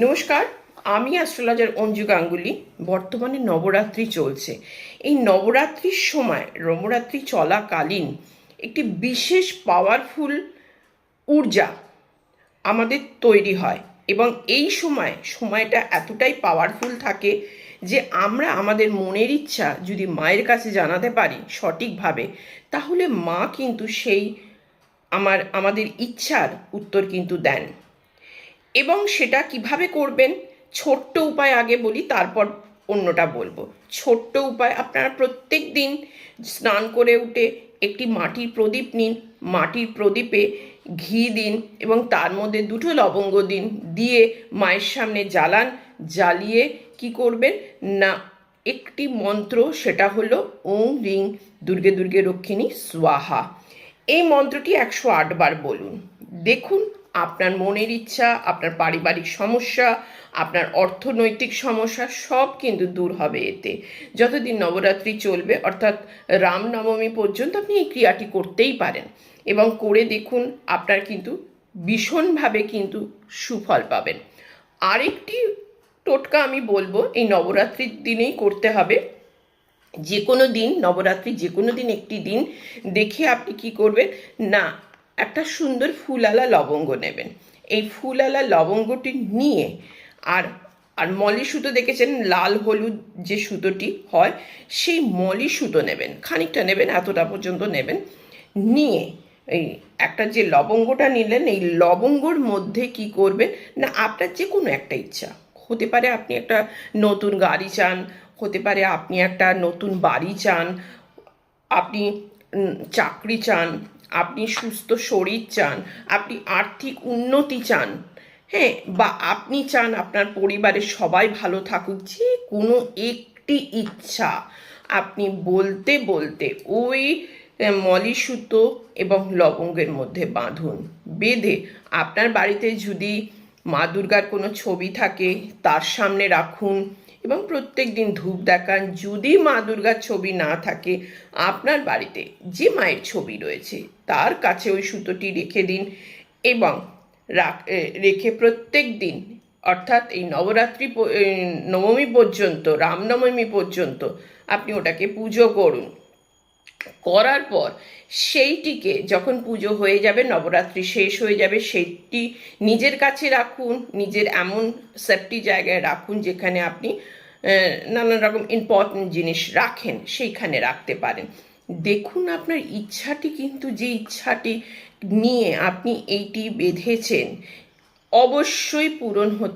নমস্কার, আমি অ্যাস্ট্রোলজার অঞ্জু গাঙ্গুলি। বর্তমানে নবরাত্রি চলছে। এই নবরাত্রির সময়, নবরাত্রি চলাকালীন একটি বিশেষ পাওয়ারফুল ঊর্জা আমাদের তৈরি হয় এবং এই সময়টা এতটাই পাওয়ারফুল থাকে যে আমরা আমাদের মনের ইচ্ছা যদি মায়ের কাছে জানাতে পারি সঠিকভাবে, তাহলে মা কিন্তু সেই আমাদের ইচ্ছার উত্তর কিন্তু দেন। এবং সেটা কিভাবে করবেন, ছোট্ট উপায় আগে বলি, তারপর অন্যটা বলবো। ছোট্ট উপায়, আপনারা প্রত্যেক দিন স্নান করে উঠে একটি মাটির প্রদীপ নিন, মাটির প্রদীপে ঘি দিন এবং তার মধ্যে 2টো লবঙ্গ দিন, দিয়ে মায়ের সামনে জ্বালান। জ্বালিয়ে কি করবেন না, একটি মন্ত্র, সেটা হলো ওম রিং দুর্গে দুর্গে রক্ষিণী স্বাহা। এই মন্ত্রটি 108 বার বলুন। দেখুন আপনার মনের ইচ্ছা, আপনার পারিবারিক সমস্যা, আপনার অর্থনৈতিক সমস্যা সব কিন্তু দূর হবে এতে। যতদিন নবরাত্রি চলবে, অর্থাৎ রামনবমী পর্যন্ত আপনি এই ক্রিয়াটি করতেই পারেন এবং করে দেখুন, আপনার কিন্তু ভীষণভাবে কিন্তু সুফল পাবেন। আরেকটি টোটকা আমি বলবো, এই নবরাত্রির দিনেই করতে হবে। যে কোনো দিন, নবরাত্রি যে কোনো দিন একটি দিন দেখে আপনি কি করবেন না, একটা সুন্দর ফুলালা লবঙ্গ নেবেন। এই ফুলালা লবঙ্গটি নিয়ে আর আর মলি সুতো দেখেছেন, লাল হলুদ যে সুতোটি হয়, সেই মলি সুতো নেবেন, খানিকটা নেবেন, এতটা পর্যন্ত নেবেন। নিয়ে এই একটা যে লবঙ্গটা নিলেন, এই লবঙ্গর মধ্যে কি করবেন না, আপনার যে কোনো একটা ইচ্ছা হতে পারে, আপনি একটা নতুন গাড়ি চান, হতে পারে আপনি একটা নতুন বাড়ি চান, আপনি চাকরি চান, আপনি সুস্থ শরীর চান, আপনি আর্থিক উন্নতি চান, হ্যাঁ, বা আপনি চান আপনার পরিবারের সবাই ভালো থাকুক, যে কোনো একটি ইচ্ছা আপনি বলতে বলতে ওই মলি সুতো এবং লবঙ্গের মধ্যে বাঁধুন। বেঁধে আপনার বাড়িতে যদি মা দুর্গার কোনো ছবি থাকে তার সামনে রাখুন এবং প্রত্যেক দিন ধূপ দেখান। যদি মা দুর্গার ছবি না থাকে, আপনার বাড়িতে যে মায়ের ছবি রয়েছে তার কাছে ওই সুতোটি রেখে দিন এবং রেখে প্রত্যেক দিন, অর্থাৎ এই নবমী পর্যন্ত, রামনবমী পর্যন্ত আপনি ওটাকে পুজো করুন। করার পর সেইটিকে যখন পুজো হয়ে যাবে, নবরাত্রি শেষ হয়ে যাবে, সেইটি নিজের কাছে রাখুন, নিজের এমন সেফটি জায়গায় রাখুন যেখানে আপনি নানান রকম ইম্পর্টেন্ট জিনিস রাখেন, সেইখানে রাখতে পারেন। দেখুন আপনার ইচ্ছাটি কিন্তু, যে ইচ্ছাটি নিয়ে আপনি এইটি বেঁধেছেন, অবশ্যই পূরণ হতে